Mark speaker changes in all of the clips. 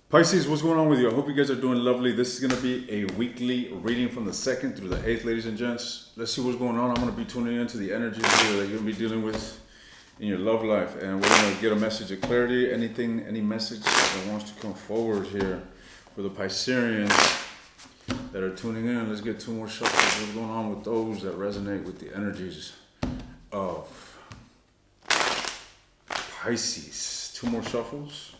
Speaker 1: Pisces, what's going on with you? I hope you guys are doing lovely. This is going to be a weekly reading from the 2nd through the 8th, ladies and gents. Let's see what's going on. I'm going to be tuning into the energies here that you're going to be dealing with in your love life. And we're going to get a message of clarity, any message that wants to come forward here for the Pisceans that are tuning in. Let's get two more shuffles. What's going on with those that resonate with the energies of Pisces? Two more shuffles.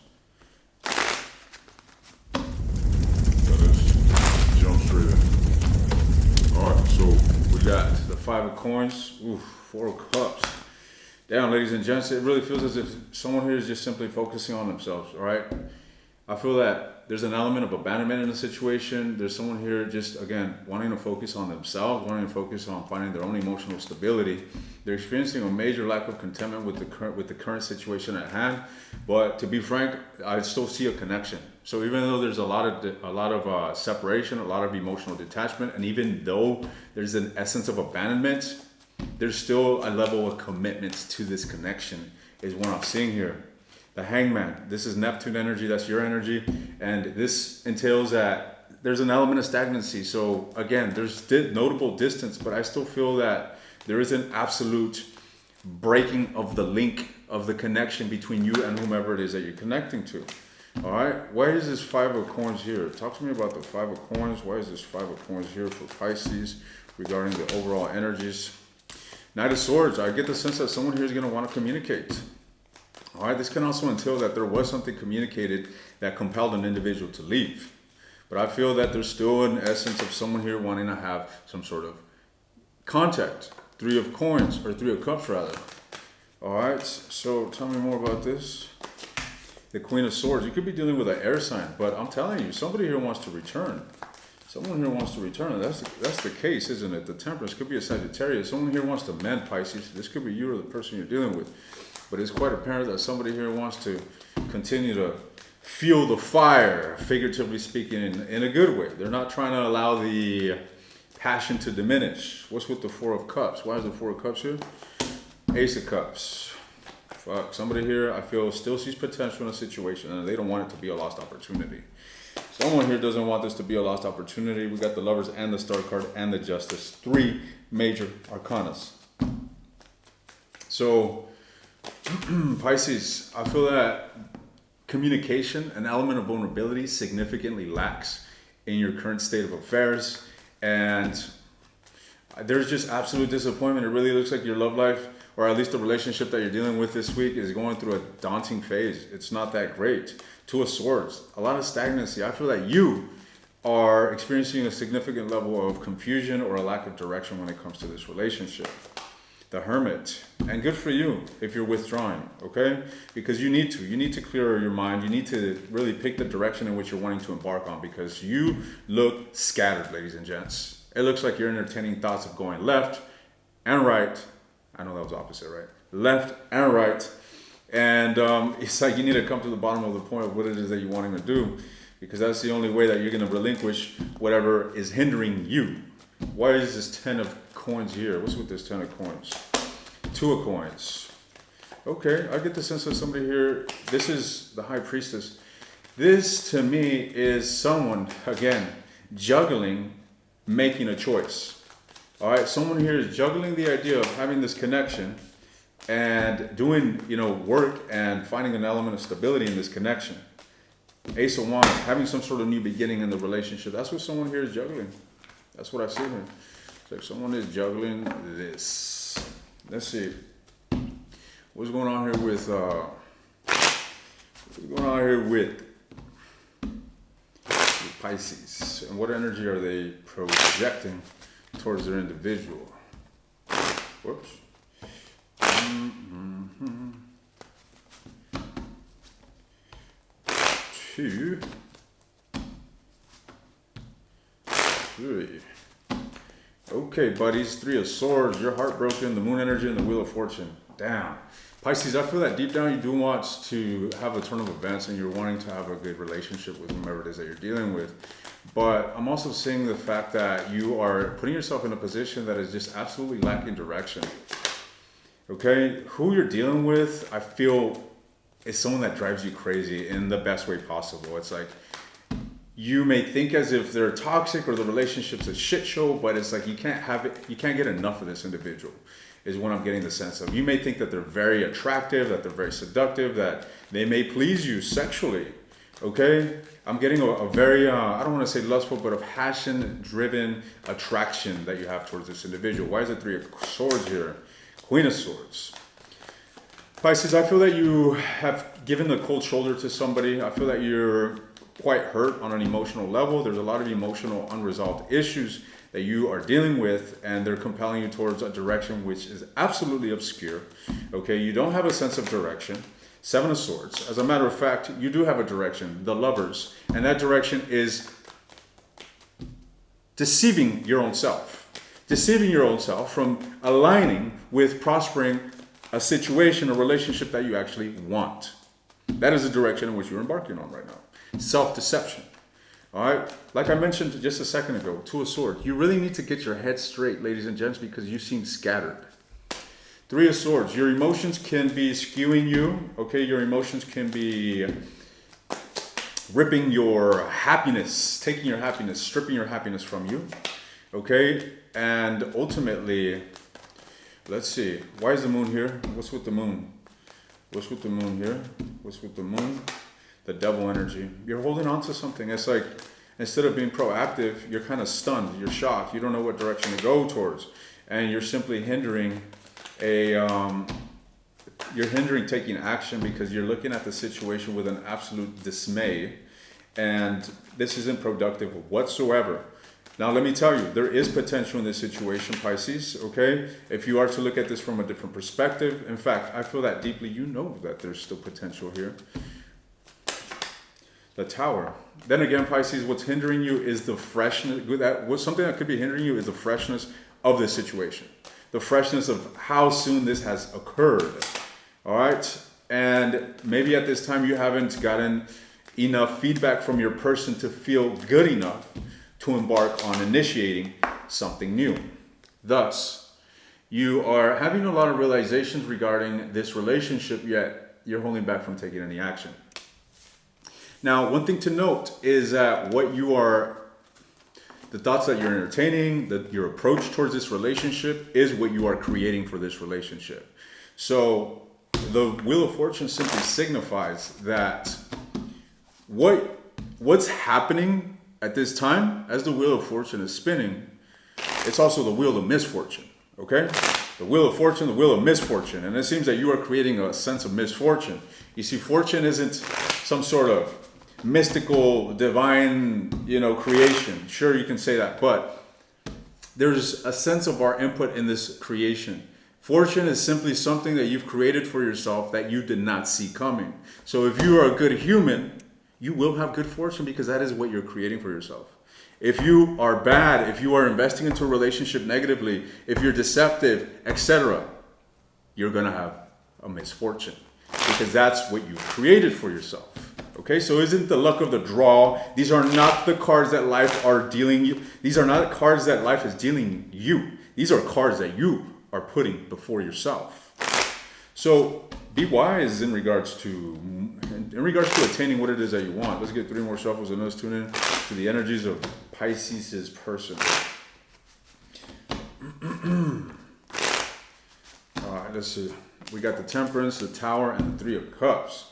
Speaker 1: Alright, so we got the 5 of coins, 4 of cups. Damn, ladies and gents, it really feels as if someone here is just simply focusing on themselves, alright? I feel that there's an element of abandonment in the situation. There's someone here just, again, wanting to focus on themselves, wanting to focus on finding their own emotional stability. They're experiencing a major lack of contentment with the current situation at hand. But to be frank, I still see a connection. So even though there's a lot of separation, a lot of emotional detachment, and even though there's an essence of abandonment, there's still a level of commitment to this connection is what I'm seeing here. The Hangman, this is Neptune energy, that's your energy, and this entails that there's an element of stagnancy. So again, there's notable distance, but I still feel that there is an absolute breaking of the link of the connection between you and whomever it is that you're connecting to. All right, why is this 5 of coins here? Talk to me about the 5 of coins. Why is this 5 of coins here for Pisces regarding the overall energies? Knight of Swords, I get the sense that someone here is going to want to communicate. All right, this can also entail that there was something communicated that compelled an individual to leave. But I feel that there's still an essence of someone here wanting to have some sort of contact. 3 of coins, or 3 of cups rather. All right, so tell me more about this. The Queen of Swords, you could be dealing with an air sign, but I'm telling you, somebody here wants to return. Someone here wants to return, and that's the case, isn't it? The Temperance could be a Sagittarius. Someone here wants to mend, Pisces. This could be you or the person you're dealing with. But it's quite apparent that somebody here wants to continue to fuel the fire, figuratively speaking, in a good way. They're not trying to allow the passion to diminish. What's with the 4 of cups? Why is the 4 of cups here? Ace of cups. Fuck, somebody here I feel still sees potential in a situation and they don't want it to be a lost opportunity. Someone here doesn't want this to be a lost opportunity. We got the Lovers and the Star card and the Justice. 3 major arcanas. So, Pisces, I feel that communication, an element of vulnerability, significantly lacks in your current state of affairs. And there's just absolute disappointment. It really looks like your love life, or at least the relationship that you're dealing with this week, is going through a daunting phase. It's not that great. 2 of Swords, a lot of stagnancy. I feel that you are experiencing a significant level of confusion or a lack of direction when it comes to this relationship. The Hermit, and good for you if you're withdrawing, okay? Because you need to clear your mind. You need to really pick the direction in which you're wanting to embark on, because you look scattered, ladies and gents. It looks like you're entertaining thoughts of going left and right. I know that was opposite, right? Left and right. And it's like you need to come to the bottom of the point of what it is that you're wanting to do, because that's the only way that you're going to relinquish whatever is hindering you. Why is this 10 of coins here? What's with this 10 of coins? 2 of coins. Okay, I get the sense that somebody here, this is the High Priestess. This to me is someone, again, juggling, making a choice. All right, someone here is juggling the idea of having this connection and doing, work and finding an element of stability in this connection. Ace of Wands, having some sort of new beginning in the relationship. That's what someone here is juggling. That's what I see here. It's like someone is juggling this. Let's see. What's going on here with Pisces? And what energy are they projecting towards their individual? Whoops. 2, 3. Okay, buddies. 3 of Swords. You're heartbroken. The Moon energy and the Wheel of Fortune. Damn. Pisces, I feel that deep down you do want to have a turn of events and you're wanting to have a good relationship with whomever it is that you're dealing with. But I'm also seeing the fact that you are putting yourself in a position that is just absolutely lacking direction. Okay? Who you're dealing with, I feel is someone that drives you crazy in the best way possible. It's like, you may think as if they're toxic or the relationship's a shit show, but it's like you can't have it, you can't get enough of this individual, is what I'm getting the sense of. You may think that they're very attractive, that they're very seductive, that they may please you sexually, okay? I'm getting a very, I don't want to say lustful, but a passion-driven attraction that you have towards this individual. Why is it Three of Swords here? Queen of Swords. Pisces, I feel that you have given the cold shoulder to somebody. I feel that you're quite hurt on an emotional level. There's a lot of emotional unresolved issues that you are dealing with, and they're compelling you towards a direction which is absolutely obscure. Okay, you don't have a sense of direction. Seven of Swords. As a matter of fact, you do have a direction, the Lovers, and that direction is deceiving your own self. Deceiving your own self from aligning with prospering a situation, a relationship that you actually want. That is the direction in which you're embarking on right now. Self-deception. All right, like I mentioned just a second ago, Two of Swords. You really need to get your head straight, ladies and gents, because you seem scattered. Three of Swords. Your emotions can be skewing you. Okay, your emotions can be ripping your happiness, taking your happiness, stripping your happiness from you. Okay, and ultimately, let's see. Why is the Moon here? What's with the Moon? What's with the Moon here? What's with the Moon? The Devil energy. You're holding on to something. It's like, instead of being proactive, you're kind of stunned. You're shocked. You don't know what direction to go towards. And you're simply hindering you're hindering taking action because you're looking at the situation with an absolute dismay. And this isn't productive whatsoever. Now, let me tell you, there is potential in this situation, Pisces, okay? If you are to look at this from a different perspective. In fact, I feel that deeply. You know that there's still potential here. The Tower. Then again, Pisces, what's hindering you is the freshness. Something that could be hindering you is the freshness of this situation. The freshness of how soon this has occurred. All right? And maybe at this time you haven't gotten enough feedback from your person to feel good enough to embark on initiating something new. Thus, you are having a lot of realizations regarding this relationship, yet you're holding back from taking any action. Now, one thing to note is that the thoughts that you're entertaining, your approach towards this relationship is what you are creating for this relationship. So the Wheel of Fortune simply signifies that what's happening at this time, as the Wheel of Fortune is spinning, it's also the Wheel of Misfortune, okay? The Wheel of Fortune, the Wheel of Misfortune. And it seems that you are creating a sense of misfortune. You see, fortune isn't some sort of mystical, divine, creation. Sure, you can say that, but there's a sense of our input in this creation. Fortune is simply something that you've created for yourself that you did not see coming. So if you are a good human, you will have good fortune because that is what you're creating for yourself. If you are bad, if you are investing into a relationship negatively, if you're deceptive, etc., you're going to have a misfortune because that's what you created for yourself. Okay, so isn't the luck of the draw? These are not the cards that life are dealing you. These are not cards that life is dealing you. These are cards that you are putting before yourself. So be wise in regards to attaining what it is that you want. Let's get 3 more shuffles and let's tune in to the energies of Pisces' person. All right, let's see. We got the Temperance, the Tower, and the 3 of Cups.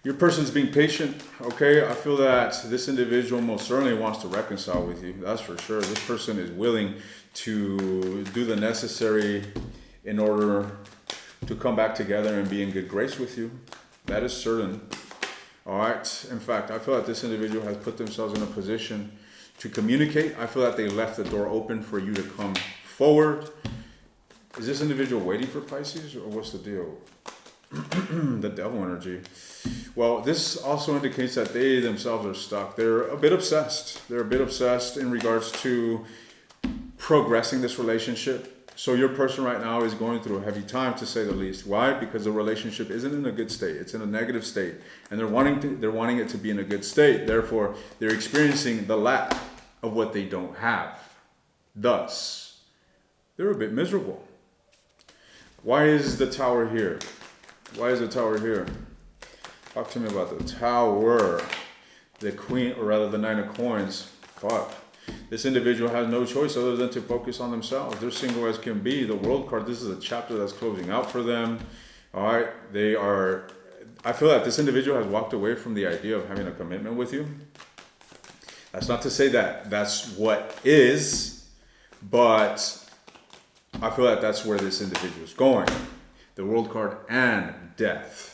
Speaker 1: Your person's being patient, okay? I feel that this individual most certainly wants to reconcile with you. That's for sure. This person is willing to do the necessary in order to come back together and be in good grace with you. That is certain. All right? In fact, I feel that this individual has put themselves in a position to communicate. I feel that they left the door open for you to come forward. Is this individual waiting for Pisces, or what's the deal? The Devil energy. Well, this also indicates that they themselves are stuck. They're a bit obsessed. They're a bit obsessed in regards to progressing this relationship. So your person right now is going through a heavy time, to say the least. Why? Because the relationship isn't in a good state. It's in a negative state, and they're wanting it to be in a good state. Therefore, they're experiencing the lack of what they don't have. Thus, they're a bit miserable. Why is the Tower here? Why is the Tower here? Talk to me about the Tower, the Queen, or rather the Nine of Coins. Fuck. This individual has no choice other than to focus on themselves. They're single as can be. The World card, this is a chapter that's closing out for them. All right. They are, I feel that this individual has walked away from the idea of having a commitment with you. That's not to say that that's what is, but I feel that that's where this individual is going. The World card and Death.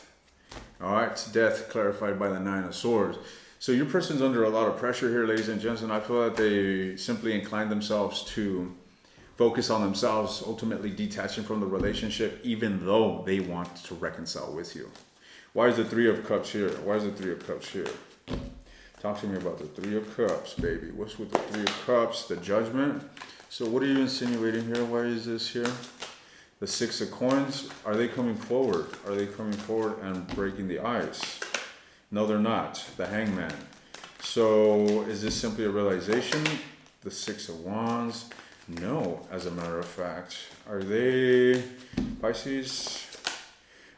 Speaker 1: All right, death clarified by the Nine of Swords. So your person's under a lot of pressure here, ladies and gents, and I feel that they simply incline themselves to focus on themselves, ultimately detaching from the relationship, even though they want to reconcile with you. Why is the Three of Cups here? Why is the Three of Cups here? Talk to me about the Three of Cups, baby. What's with the Three of Cups? The Judgment. So what are you insinuating here? Why is this here? The Six of Coins, are they coming forward? Are they coming forward and breaking the ice? No, they're not. The Hangman. So is this simply a realization? The Six of Wands? No, as a matter of fact. Are they Pisces?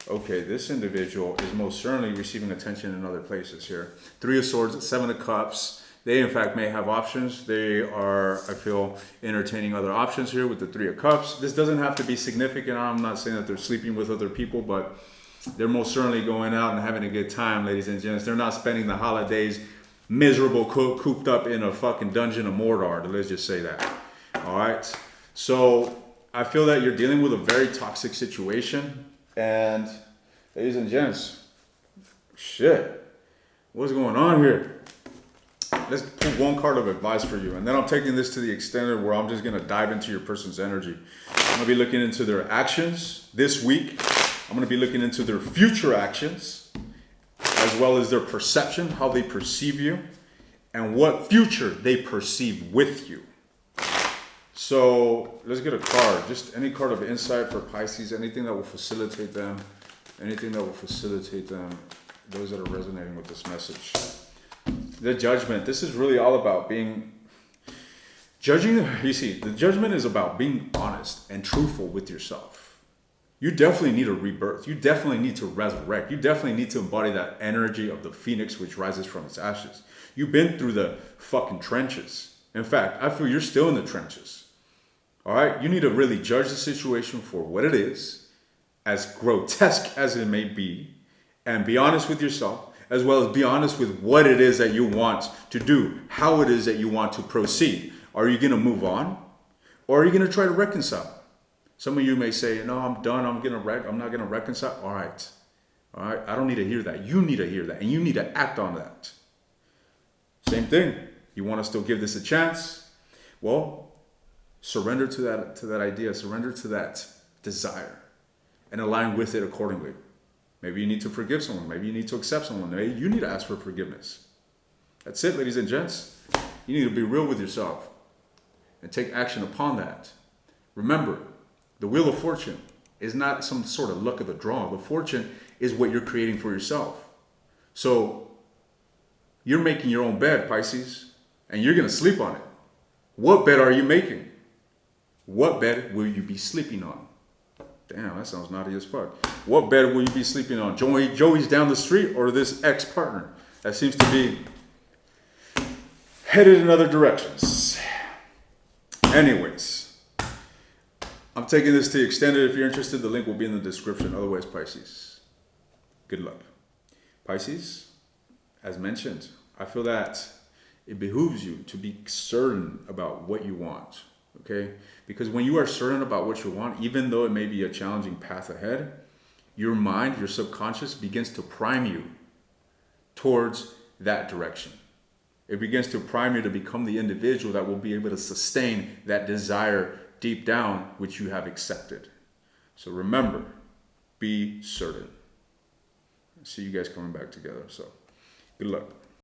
Speaker 1: Okay, this individual is most certainly receiving attention in other places here. Three of Swords, Seven of Cups. They, in fact, may have options. They are, I feel, entertaining other options here with the Three of Cups. This doesn't have to be significant. I'm not saying that they're sleeping with other people, but they're most certainly going out and having a good time, ladies and gents. They're not spending the holidays miserable, cooped up in a fucking dungeon of Mordor. Let's just say that. All right? So I feel that you're dealing with a very toxic situation. And, ladies and gents, shit, what's going on here? Let's pull one card of advice for you. And then I'm taking this to the extent where I'm just going to dive into your person's energy. I'm going to be looking into their actions this week. I'm going to be looking into their future actions, as well as their perception, how they perceive you, and what future they perceive with you. So let's get a card. Just any card of insight for Pisces. Anything that will facilitate them. Anything that will facilitate them. Those that are resonating with this message. The Judgment. This is really all about judging. You see, the Judgment is about being honest and truthful with yourself. You definitely need a rebirth. You definitely need to resurrect. You definitely need to embody that energy of the phoenix which rises from its ashes. You've been through the fucking trenches. In fact, I feel you're still in the trenches. All right? You need to really judge the situation for what it is, as grotesque as it may be, and be honest with yourself, as well as be honest with what it is that you want to do, how it is that you want to proceed. Are you going to move on? Or are you going to try to reconcile? Some of you may say, no, I'm done. I'm not going to reconcile. All right. All right. I don't need to hear that. You need to hear that. And you need to act on that. Same thing. You want to still give this a chance? Well, surrender to that idea. Surrender to that desire and align with it accordingly. Maybe you need to forgive someone. Maybe you need to accept someone. Maybe you need to ask for forgiveness. That's it, ladies and gents. You need to be real with yourself and take action upon that. Remember, the Wheel of Fortune is not some sort of luck of the draw. The fortune is what you're creating for yourself. So you're making your own bed, Pisces, and you're going to sleep on it. What bed are you making? What bed will you be sleeping on? Damn, that sounds naughty as fuck. What bed will you be sleeping on? Joey's down the street, or this ex-partner that seems to be headed in other directions? Anyways, I'm taking this to extended. If you're interested, the link will be in the description. Otherwise, Pisces, good luck. Pisces, as mentioned, I feel that it behooves you to be certain about what you want. Okay? Because when you are certain about what you want, even though it may be a challenging path ahead, your mind, your subconscious begins to prime you towards that direction. It begins to prime you to become the individual that will be able to sustain that desire deep down, which you have accepted. So remember, be certain. See you guys coming back together. So good luck.